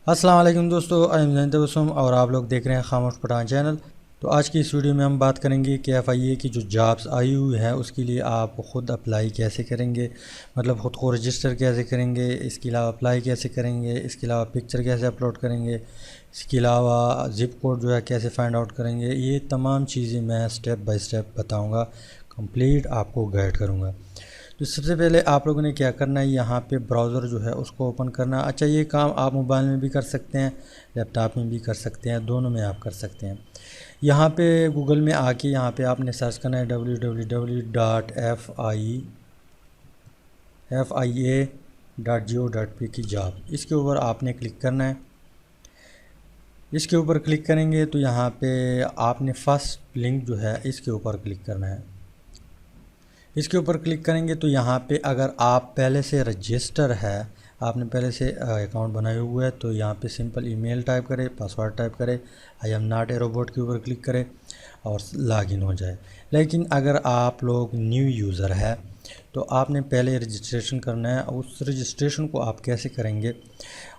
अस्सलाम वालेकुम दोस्तों, आई एम जैन तबस्सुम और आप लोग देख रहे हैं खामोश पठान चैनल। तो आज की इस वीडियो में हम बात करेंगे कि FIA की जो जॉब्स आई हुई है उसके लिए आप ख़ुद अप्लाई कैसे करेंगे, मतलब ख़ुद को रजिस्टर कैसे करेंगे, इसके अलावा अप्लाई कैसे करेंगे, इसके अलावा पिक्चर कैसे अपलोड करेंगे, इसके अलावा ज़िप कोड जो है कैसे फाइंड आउट करेंगे। ये तमाम चीज़ें मैं स्टेप बाय स्टेप बताऊँगा, कंप्लीट आपको गाइड करूँगा। तो सबसे पहले आप लोगों ने क्या करना है, यहाँ पे ब्राउज़र जो है उसको ओपन करना। अच्छा, ये काम आप मोबाइल में भी कर सकते हैं, लैपटॉप में भी कर सकते हैं, दोनों में आप कर सकते हैं। यहाँ पे गूगल में आके यहाँ पे आपने सर्च करना है www.fia.gov.p की जॉब। इसके ऊपर आपने क्लिक करना है। इसके ऊपर क्लिक करेंगे तो यहाँ पे आपने फर्स्ट लिंक जो है इसके ऊपर क्लिक करना है। इसके ऊपर क्लिक करेंगे तो यहाँ पे अगर आप पहले से रजिस्टर है, आपने पहले से अकाउंट बनाए हुए है, तो यहाँ पे सिंपल ईमेल टाइप करें, पासवर्ड टाइप करें, आई एम नॉट ए रोबोट के ऊपर क्लिक करें और लॉगिन हो जाए। लेकिन अगर आप लोग न्यू यूज़र है तो आपने पहले रजिस्ट्रेशन करना है। उस रजिस्ट्रेशन को आप कैसे करेंगे,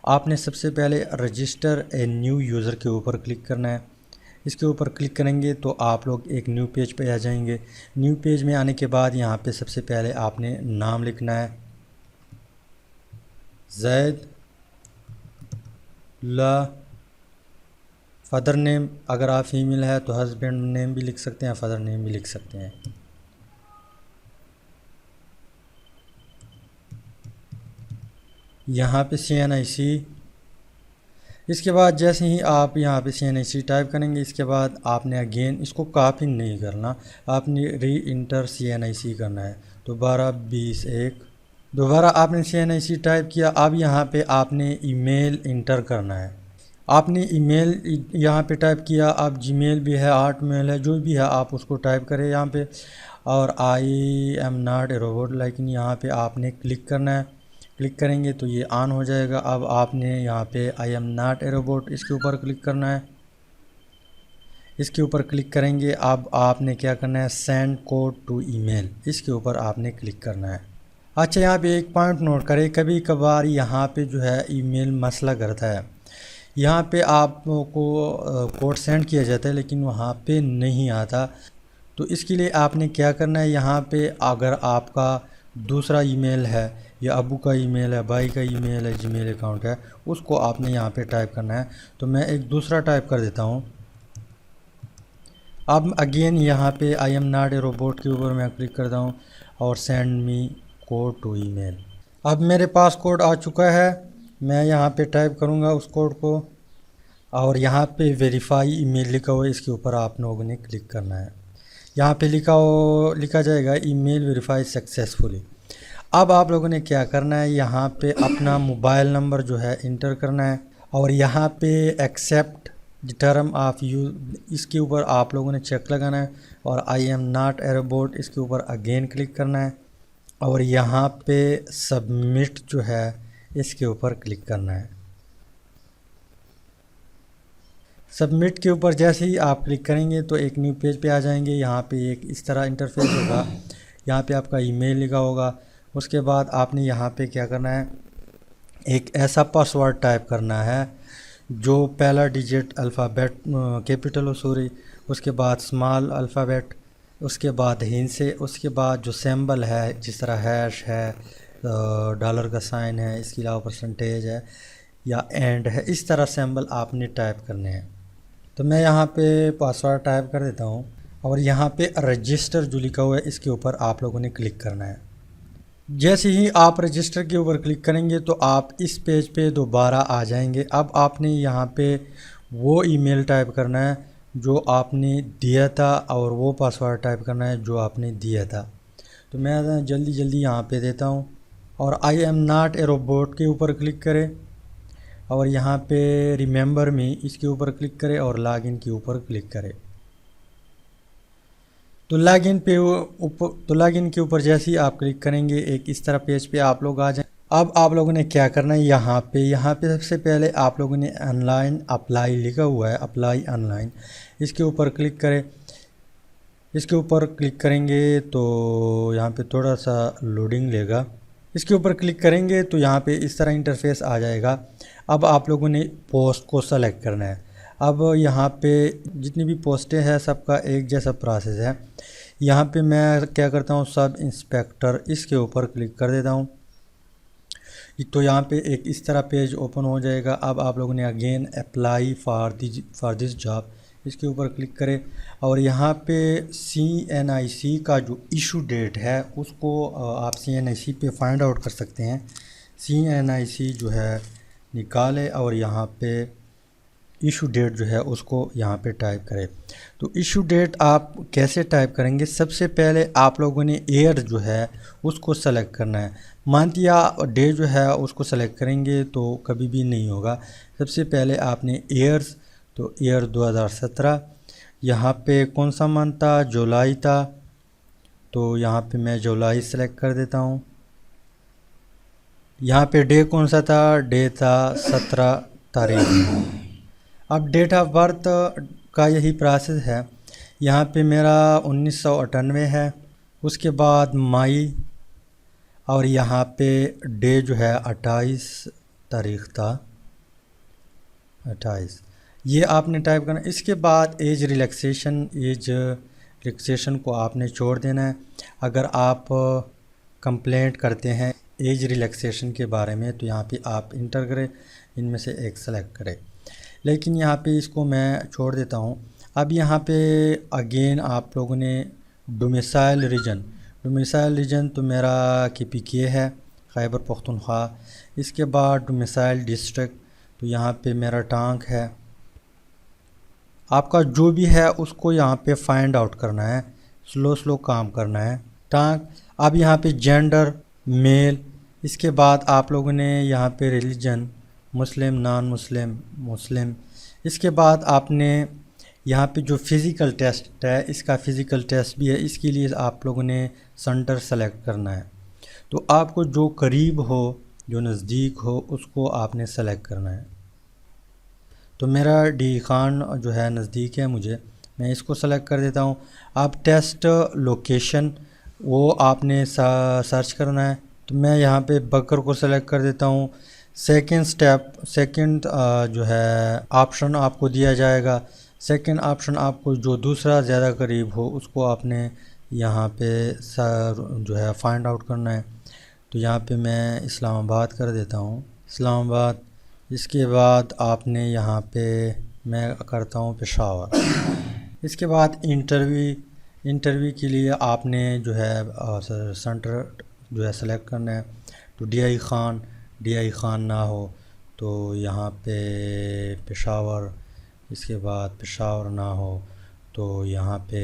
आपने सबसे पहले रजिस्टर ए न्यू यूज़र के ऊपर क्लिक करना है। इसके ऊपर क्लिक करेंगे तो आप लोग एक न्यू पेज पे आ जाएंगे। न्यू पेज में आने के बाद यहाँ पे सबसे पहले आपने नाम लिखना है, जैद ला। फादर नेम अगर आप फीमेल है तो हस्बैंड नेम भी लिख सकते हैं, फादर नेम भी लिख सकते हैं। यहाँ पे CNIC। इसके बाद जैसे ही आप यहाँ पे CNIC टाइप करेंगे, इसके बाद आपने अगेन इसको कॉपी नहीं करना, आपने री इंटर CNIC करना है। दोबारा 20-1 दोबारा आपने CNIC टाइप किया। अब यहाँ पे आपने ईमेल इंटर करना है। आपने ईमेल यहाँ पे टाइप किया। अब जीमेल भी है, हॉटमेल है, जो भी है आप उसको टाइप करें यहाँ पे। और I am not a robot, लेकिन यहाँ पे आपने क्लिक करना है। क्लिक करेंगे तो ये ऑन हो जाएगा। अब आपने यहाँ पे I am not a robot इसके ऊपर क्लिक करना है। इसके ऊपर क्लिक करेंगे। अब आपने क्या करना है, सेंड कोड टू ईमेल, इसके ऊपर आपने क्लिक करना है। अच्छा, यहाँ पे एक पॉइंट नोट करें, कभी कभार यहाँ पे जो है ईमेल मसला करता है। यहाँ पे आपको कोड सेंड किया जाता है लेकिन वहाँ पे नहीं आता। तो इसके लिए आपने क्या करना है, यहाँ पे अगर आपका दूसरा ईमेल है या अबू का ईमेल है, भाई का ईमेल है, जीमेल अकाउंट है, उसको आपने यहाँ पे टाइप करना है। तो मैं एक दूसरा टाइप कर देता हूँ। अब अगेन यहाँ पे I am not a robot के ऊपर मैं क्लिक करता हूँ और send me code to email. अब मेरे पास कोड आ चुका है, मैं यहाँ पे टाइप करूँगा उस कोड को और यहाँ पे वेरीफाई ईमेल लिखा हुआ है, इसके ऊपर आप लोगों ने क्लिक करना है। यहाँ पे लिखा जाएगा ईमेल वेरीफाई सक्सेसफुली। अब आप लोगों ने क्या करना है, यहाँ पे अपना मोबाइल नंबर जो है इंटर करना है और यहाँ पे accept the term of use, इसके ऊपर आप लोगों ने चेक लगाना है और I am not a robot इसके ऊपर अगेन क्लिक करना है और यहाँ पे सबमिट जो है इसके ऊपर क्लिक करना है। सबमिट के ऊपर जैसे ही आप क्लिक करेंगे तो एक न्यू पेज पे आ जाएंगे। यहाँ पे एक इस तरह इंटरफेस होगा, यहाँ पे आपका ईमेल लिखा होगा। उसके बाद आपने यहाँ पे क्या करना है, एक ऐसा पासवर्ड टाइप करना है जो पहला डिजिट अल्फ़ाबेट कैपिटल हो, सॉरी, उसके बाद स्मॉल अल्फ़ाबेट, उसके बाद हिंसे, उसके बाद जो सिंबल है जिस तरह हैश है, डॉलर का साइन है, इसके अलावा परसेंटेज है या एंड है, इस तरह सिंबल आपने टाइप करने हैं। तो मैं यहाँ पे पासवर्ड टाइप कर देता हूँ और यहाँ पे रजिस्टर जो लिखा हुआ है इसके ऊपर आप लोगों ने क्लिक करना है। जैसे ही आप रजिस्टर के ऊपर क्लिक करेंगे तो आप इस पेज पे दोबारा आ जाएंगे। अब आपने यहाँ पे वो ईमेल टाइप करना है जो आपने दिया था और वो पासवर्ड टाइप करना है जो आपने दिया था। तो मैं जल्दी जल्दी यहाँ पे देता हूँ और I am not a robot के ऊपर क्लिक करें और यहाँ पे रिमेंबर मी इसके ऊपर क्लिक करें और लॉगिन के ऊपर क्लिक करें। तो लॉगिन के ऊपर जैसे ही आप क्लिक करेंगे एक इस तरह पेज पे आप लोग आ जाए। अब आप लोगों ने क्या करना है, यहाँ पे सबसे पहले आप लोगों ने ऑनलाइन अप्लाई लिखा हुआ है, अप्लाई ऑनलाइन, इसके ऊपर क्लिक करें। इसके ऊपर क्लिक करेंगे तो यहाँ पे थोड़ा सा लोडिंग लेगा। इसके ऊपर क्लिक करेंगे तो यहाँ पे इस तरह इंटरफेस आ जाएगा। अब आप लोगों ने पोस्ट को सेलेक्ट करना है। अब यहाँ पे जितनी भी पोस्टें हैं सबका एक जैसा प्रोसेस है। यहाँ पे मैं क्या करता हूँ, सब इंस्पेक्टर इसके ऊपर क्लिक कर देता हूँ। तो यहाँ पे एक इस तरह पेज ओपन हो जाएगा। अब आप लोगों ने again apply for this job इसके ऊपर क्लिक करें और यहाँ पे CNIC का जो इशू डेट है उसको आप CNIC पे फाइंड आउट कर सकते हैं। CNIC जो है निकालें और यहाँ पे इशू डेट जो है उसको यहाँ पे टाइप करें। तो इशू डेट आप कैसे टाइप करेंगे, सबसे पहले आप लोगों ने ईयर जो है उसको सेलेक्ट करना है। मंथ या डे जो है उसको सेलेक्ट करेंगे तो कभी भी नहीं होगा। सबसे पहले आपने ईयर्स, तो ईयर 2017, यहाँ पे कौन सा मंथ था, जुलाई था, तो यहाँ पे मैं जुलाई सेलेक्ट कर देता हूँ। यहाँ पे डे कौन सा था, डे था 17 तारीख। अब डेट ऑफ बर्थ का यही प्रोसेस है। यहाँ पे मेरा 1998 है, उसके बाद मई, और यहाँ पे डे जो है 28 तारीख था, 28, ये आपने टाइप करना। इसके बाद एज रिलैक्सेशन को आपने छोड़ देना है। अगर आप कंप्लेंट करते हैं एज रिलैक्सेशन के बारे में तो यहाँ पे आप इंटर करें, इनमें से एक सेलेक्ट करें, लेकिन यहाँ पे इसको मैं छोड़ देता हूँ। अब यहाँ पे अगेन आप लोगों ने डोमिसाइल रीजन तो मेरा KPK है, खैबर पख्तूनख्वा। इसके बाद डोमिसाइल डिस्ट्रिक्ट, तो यहाँ पे मेरा टांग है। आपका जो भी है उसको यहाँ पे फाइंड आउट करना है, स्लो काम करना है, टांग। अब यहाँ पे जेंडर मेल, इसके बाद आप लोगों ने यहाँ पे रिलीजन मुस्लिम, नॉन मुस्लिम। इसके बाद आपने यहाँ पे जो फ़िज़िकल टेस्ट है इसका फ़िज़िकल टेस्ट भी है, इसके लिए आप लोगों ने सेंटर सेलेक्ट करना है। तो आपको जो करीब हो, जो नज़दीक हो, उसको आपने सेलेक्ट करना है। तो मेरा डी खान जो है नज़दीक है मुझे, मैं इसको सेलेक्ट कर देता हूँ। अब टेस्ट लोकेशन वो आपने सर्च करना है, तो मैं यहाँ पे बकर को सेलेक्ट कर देता हूँ। सेकंड जो है ऑप्शन आपको दिया जाएगा। सेकंड ऑप्शन आपको जो दूसरा ज़्यादा करीब हो उसको आपने यहाँ पे जो है फाइंड आउट करना है। तो यहाँ पे मैं इस्लामाबाद कर देता हूँ, इस्लामाबाद। इसके बाद आपने यहाँ पे मैं करता हूँ पेशावर। इसके बाद इंटरव्यू के लिए आपने जो है सेंटर जो है सेलेक्ट करना है। तो DI खान ना हो तो यहाँ पे पेशावर, इसके बाद पेशावर ना हो तो यहाँ पे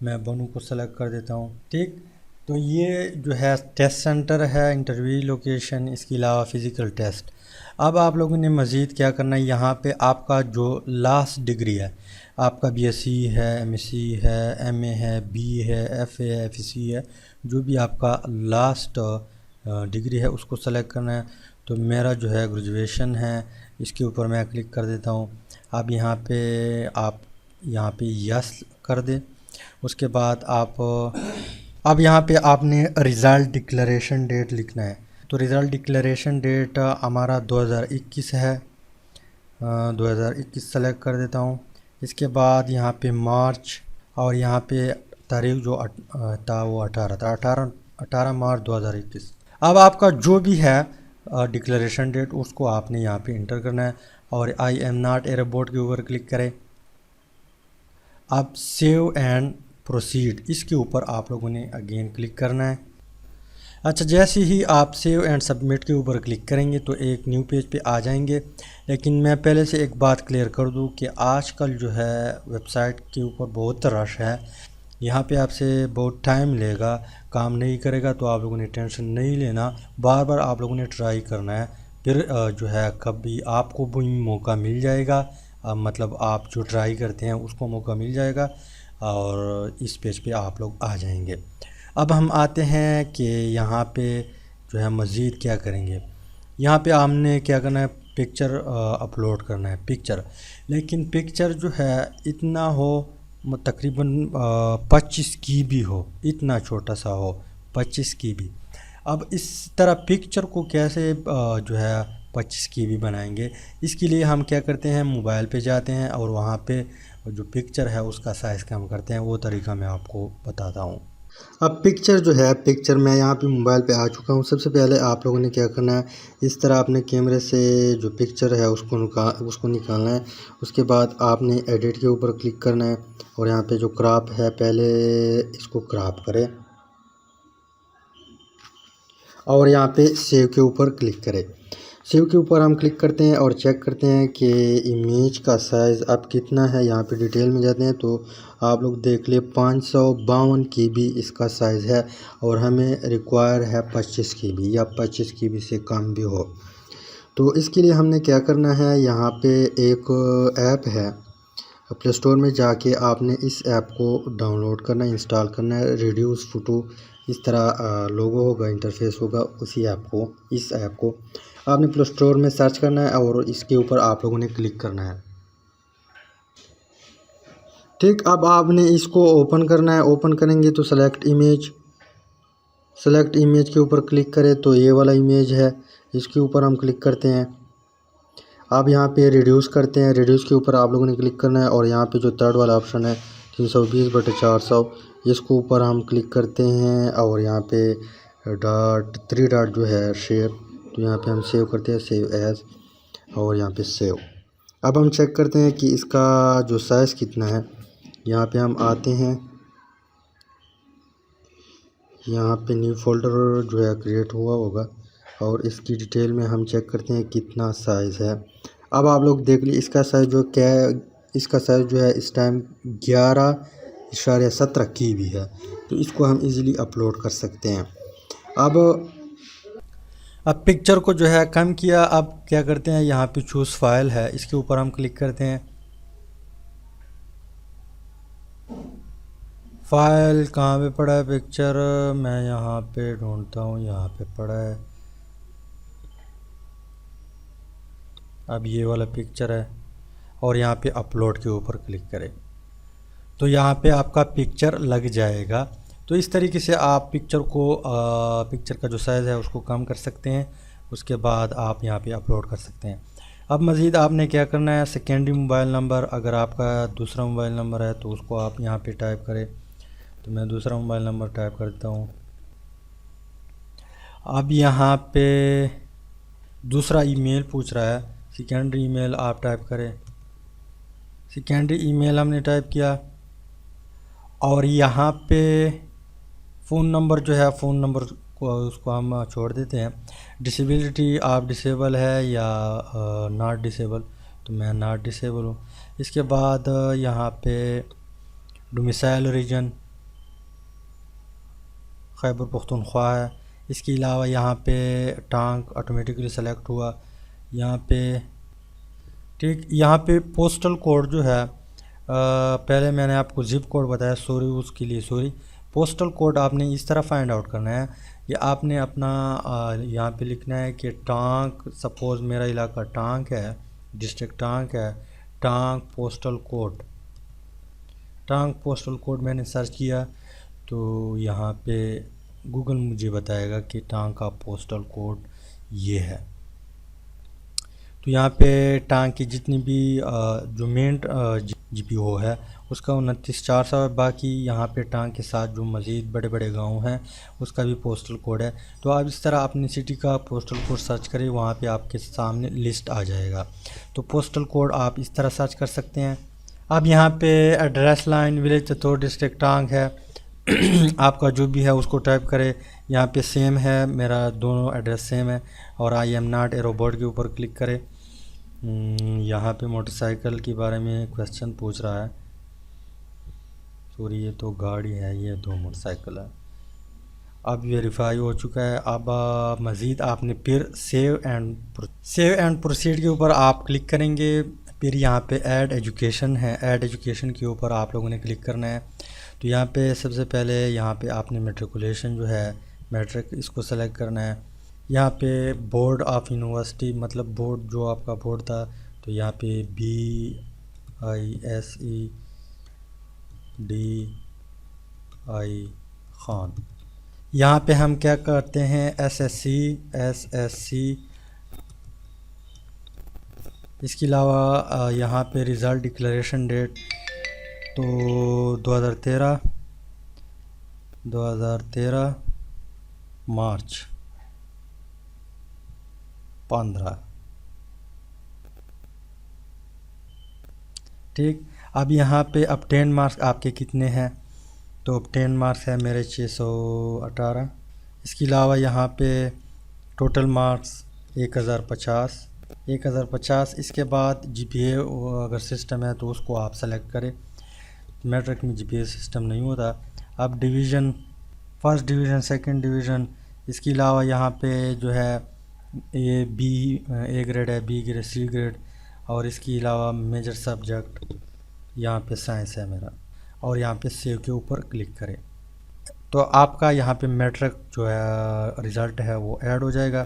मैं बनू को सेलेक्ट कर देता हूँ। ठीक, तो ये जो है टेस्ट सेंटर है, इंटरव्यू लोकेशन, इसके अलावा फ़िज़िकल टेस्ट। अब आप लोगों ने मज़ीद क्या करना है, यहाँ पे आपका जो लास्ट डिग्री है, आपका BSc है, MSc है, MA है, BE है, FA है, FEC है, जो भी आपका लास्ट डिग्री है उसको सेलेक्ट करना है। तो मेरा जो है ग्रेजुएशन है, इसके ऊपर मैं क्लिक कर देता हूँ। अब यहाँ पे यस कर दें। उसके बाद अब यहाँ पे आपने रिज़ल्ट डिक्लेरेशन डेट लिखना है। तो रिज़ल्ट डिक्लेरेशन डेट हमारा 2021 है, 2021 सेलेक्ट कर देता हूँ। इसके बाद यहाँ पे मार्च, और यहाँ पे तारीख जो था वो 18 था, 18 मार्च 2021। अब आपका जो भी है डिक्लेरेशन डेट उसको आपने यहाँ पे इंटर करना है और I am not a robot के ऊपर क्लिक करें। अब सेव एंड प्रोसीड, इसके ऊपर आप लोगों ने अगेन क्लिक करना है। अच्छा, जैसे ही आप सेव एंड सबमिट के ऊपर क्लिक करेंगे तो एक न्यू पेज पे आ जाएंगे। लेकिन मैं पहले से एक बात क्लियर कर दूं कि आजकल जो है वेबसाइट के ऊपर बहुत रश है, यहाँ पे आपसे बहुत टाइम लेगा, काम नहीं करेगा। तो आप लोगों ने टेंशन नहीं लेना, बार बार आप लोगों ने ट्राई करना है, फिर जो है कभी आपको भी मौका मिल जाएगा। मतलब आप जो ट्राई करते हैं उसको मौका मिल जाएगा और इस पेज पे आप लोग आ जाएंगे। अब हम आते हैं कि यहाँ पे जो है मज़ीद क्या करेंगे। यहाँ पे हमने क्या करना है, पिक्चर अपलोड करना है, पिक्चर। लेकिन पिक्चर जो है इतना हो, तकरीबन 25 KB हो, इतना छोटा सा हो, 25 KB। अब इस तरह पिक्चर को कैसे जो है 25 KB बनाएंगे। इसके लिए हम क्या करते हैं, मोबाइल पे जाते हैं और वहाँ पे जो पिक्चर है उसका साइज़ कम करते हैं। वो तरीका मैं आपको बताता हूँ। अब पिक्चर जो है, पिक्चर मैं यहाँ पे मोबाइल पे आ चुका हूँ। सबसे पहले आप लोगों ने क्या करना है, इस तरह अपने कैमरे से जो पिक्चर है उसको निकालना है। उसके बाद आपने एडिट के ऊपर क्लिक करना है और यहाँ पे जो क्रॉप है पहले इसको क्रॉप करें और यहाँ पे सेव के ऊपर क्लिक करें। सेव के ऊपर हम क्लिक करते हैं और चेक करते हैं कि इमेज का साइज़ अब कितना है। यहाँ पे डिटेल में जाते हैं तो आप लोग देख लिए 552 KB इसका साइज़ है और हमें रिक्वायर है 25 KB या 25 KB से कम भी हो। तो इसके लिए हमने क्या करना है, यहाँ पे एक ऐप है, प्ले स्टोर में जाके आपने इस ऐप को डाउनलोड करना है, इंस्टॉल करना है। रिड्यूस फ़ोटो इस तरह लोगो होगा, इंटरफेस होगा, इस ऐप को आपने प्ले स्टोर में सर्च करना है और इसके ऊपर आप लोगों ने क्लिक करना है। ठीक, अब आपने इसको ओपन करना है। ओपन करेंगे तो सेलेक्ट इमेज के ऊपर क्लिक करें तो ये वाला इमेज है, इसके ऊपर हम क्लिक करते हैं। अब यहाँ पे रिड्यूस करते हैं, रिड्यूस के ऊपर आप लोगों ने क्लिक करना है और यहाँ पे जो थर्ड वाला ऑप्शन है 320/400, इसको ऊपर हम क्लिक करते हैं और यहाँ पे थ्री डॉट जो है शेयर, तो यहाँ पे हम सेव करते हैं, सेव एज, और यहाँ पे सेव। अब हम चेक करते हैं कि इसका जो साइज़ कितना है। यहाँ पे हम आते हैं, यहाँ पे न्यू फोल्डर जो है क्रिएट हुआ होगा और इसकी डिटेल में हम चेक करते हैं कितना साइज़ है। अब आप लोग देख लीजिए इसका साइज़ जो है इस टाइम 11.17 KB है, तो इसको हम इजीली अपलोड कर सकते हैं। अब पिक्चर को जो है कम किया, अब क्या करते हैं, यहाँ पे चूज़ फाइल है, इसके ऊपर हम क्लिक करते हैं। फाइल कहाँ पे पड़ा है पिक्चर, मैं यहाँ पे ढूंढता हूँ, यहाँ पे पड़ा है। अब ये वाला पिक्चर है और यहाँ पे अपलोड के ऊपर क्लिक करें तो यहाँ पे आपका पिक्चर लग जाएगा। तो इस तरीके से आप पिक्चर का जो साइज़ है उसको कम कर सकते हैं। उसके बाद आप यहाँ पे अपलोड कर सकते हैं। अब मज़ीद आपने क्या करना है, सेकेंडरी मोबाइल नंबर, अगर आपका दूसरा मोबाइल नंबर है तो उसको आप यहाँ पे टाइप करें। तो मैं दूसरा मोबाइल नंबर टाइप करता हूँ। अब यहाँ पे दूसरा ईमेल पूछ रहा है, सेकेंडरी ईमेल आप टाइप करें। सेकेंडरी ईमेल हमने टाइप किया और यहाँ पे फ़ोन नंबर जो है, फ़ोन नंबर को उसको हम छोड़ देते हैं। डिसेबिलिटी आप डिसेबल है या नॉट डिसेबल, तो मैं नॉट डिसेबल हूँ। इसके बाद यहाँ पे डोमिसाइल रीजन खैबर पख्तूनख्वा है। इसके अलावा यहाँ पे टांग ऑटोमेटिकली सेलेक्ट हुआ यहाँ पे। ठीक, यहाँ पे पोस्टल कोड जो है, पहले मैंने आपको ज़िप कोड बताया, सॉरी उसके लिए सॉरी। पोस्टल कोड आपने इस तरह फाइंड आउट करना है, ये आपने अपना यहाँ पे लिखना है कि टांग, सपोज़ मेरा इलाका टांग है, डिस्ट्रिक्ट टांग है, टांग पोस्टल कोड मैंने सर्च किया तो यहाँ पे गूगल मुझे बताएगा कि टांग का पोस्टल कोड ये है। तो यहाँ पे टांग की जितनी भी जो मेन GPO है उसका 29,400 है। बाकी यहाँ पे टांग के साथ जो मज़ीद बड़े बड़े गांव हैं उसका भी पोस्टल कोड है। तो आप इस तरह अपनी सिटी का पोस्टल कोड सर्च करें, वहाँ पे आपके सामने लिस्ट आ जाएगा। तो पोस्टल कोड आप इस तरह सर्च कर सकते हैं। अब यहाँ पे address line village Chittor district टांग है आपका जो भी है उसको टाइप करें। यहाँ पे सेम है, मेरा दोनों एड्रेस सेम है। और I am not a robot के ऊपर क्लिक करें। यहाँ पे मोटरसाइकिल के बारे में क्वेश्चन पूछ रहा है, सॉरी ये तो गाड़ी है, ये दो मोटरसाइकिल है। अब वेरीफाई हो चुका है। अब मज़ीद आपने फिर सेव एंड प्रोसीड के ऊपर आप क्लिक करेंगे। फिर यहाँ पे ऐड एजुकेशन है, ऐड एजुकेशन के ऊपर आप लोगों ने क्लिक करना है। तो यहाँ पे सबसे पहले यहाँ पे आपने मेट्रिकुलेशन जो है, मैट्रिक, इसको सेलेक्ट करना है। यहाँ पे बोर्ड ऑफ यूनिवर्सिटी, मतलब बोर्ड जो आपका बोर्ड था, तो यहाँ पे BISEDI खान। यहाँ पे हम क्या करते हैं, SSC इसके अलावा यहाँ पे रिज़ल्ट डिक्लेरेशन डेट तो 2013 मार्च 15। ठीक, अब यहाँ पे obtained मार्क्स आपके कितने हैं, तो obtained मार्क्स है मेरे 618। इसके अलावा यहाँ पे टोटल मार्क्स 1050। इसके बाद जीपीए अगर सिस्टम है तो उसको आप सेलेक्ट करें। मैट्रिक में जीपीए सिस्टम नहीं होता। अब division, first division, second division, इसके अलावा यहाँ पे जो है ये बी ए ग्रेड है, बी ग्रेड, सी ग्रेड, और इसके अलावा मेजर सब्जेक्ट यहाँ पे साइंस है मेरा, और यहाँ पे सेव के ऊपर क्लिक करें तो आपका यहाँ पे मैट्रिक जो है रिज़ल्ट है वो ऐड हो जाएगा।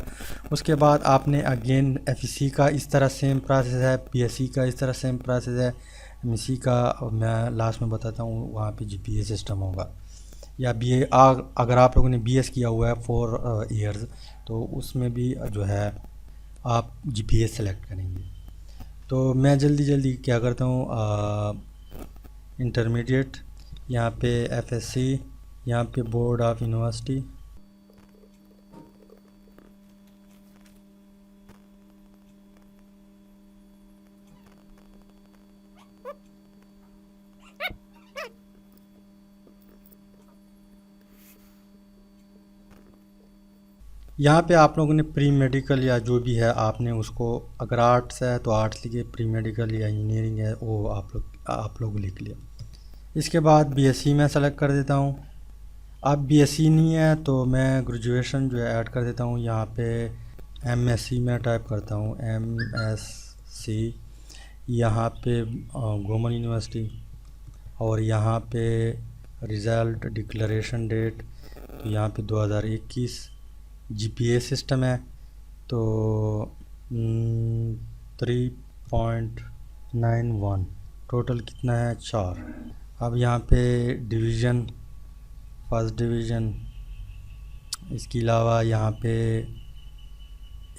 उसके बाद आपने अगेन एफईसी का इस तरह सेम प्रोसेस है, पीएससी का इस तरह सेम प्रोसेस है, एमएससी का मैं लास्ट में बताता हूँ, वहाँ पे जीपीए सिस्टम होगा। या बीए अगर आप लोगों ने बीएस किया हुआ है 4 इयर्स तो उसमें भी जो है आप जीपीए सेलेक्ट करेंगे। तो मैं जल्दी क्या करता हूँ, इंटरमीडिएट, यहाँ पे एफएससी, यहाँ पे बोर्ड ऑफ यूनिवर्सिटी, यहाँ पे आप लोगों ने प्री मेडिकल या जो भी है आपने उसको, अगर आर्ट्स है तो आर्ट्स लिखिए, प्री मेडिकल या इंजीनियरिंग है वो आप लोग लिख लिया। इसके बाद बीएससी मैं सेलेक्ट कर देता हूँ। अब बीएससी नहीं है तो मैं ग्रेजुएशन जो है ऐड कर देता हूँ। यहाँ पे एमएससी में टाइप करता हूँ, एमएससी, यहाँ पे गोमन यूनिवर्सिटी, और यहाँ पे रिज़ल्ट डिक्लेरेशन डेट तो यहाँ पे 2021। जीपीए सिस्टम है तो 3.91, टोटल कितना है 4। अब यहाँ पे डिवीज़न, फर्स्ट डिवीज़न, इसके अलावा यहाँ पे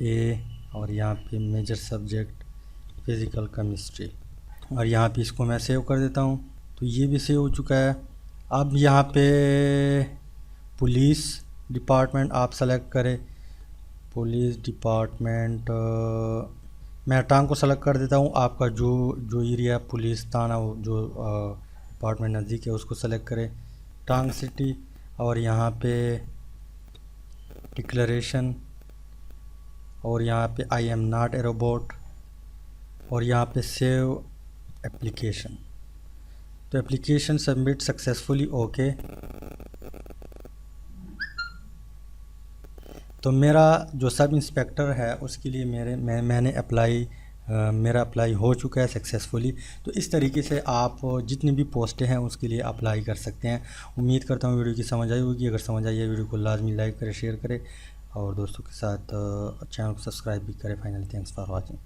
ए, और यहाँ पे मेजर सब्जेक्ट फिज़िकल केमिस्ट्री, और यहाँ पे इसको मैं सेव कर देता हूँ। तो ये भी सेव हो चुका है। अब यहाँ पे पुलिस डिपार्टमेंट आप सेलेक्ट करें, पुलिस डिपार्टमेंट मैं टांग को सेलेक्ट कर देता हूँ। आपका जो एरिया पुलिस थाना जो डिपार्टमेंट नज़दीक है उसको सेलेक्ट करें, टांग सिटी, और यहाँ पे डिक्लेरेशन, और यहाँ पे I am not a robot, और यहाँ पे सेव एप्लीकेशन। तो एप्लीकेशन सबमिट सक्सेसफुली ओके। तो मेरा जो सब इंस्पेक्टर है उसके लिए मैंने मेरा अप्लाई हो चुका है सक्सेसफुली। तो इस तरीके से आप जितनी भी पोस्टें हैं उसके लिए अप्लाई कर सकते हैं। उम्मीद करता हूँ वीडियो की समझ आई होगी। अगर समझ आई है वीडियो को लाजमी लाइक करें, शेयर करें, और दोस्तों के साथ चैनल को सब्सक्राइब भी करें। Finally thanks for watching.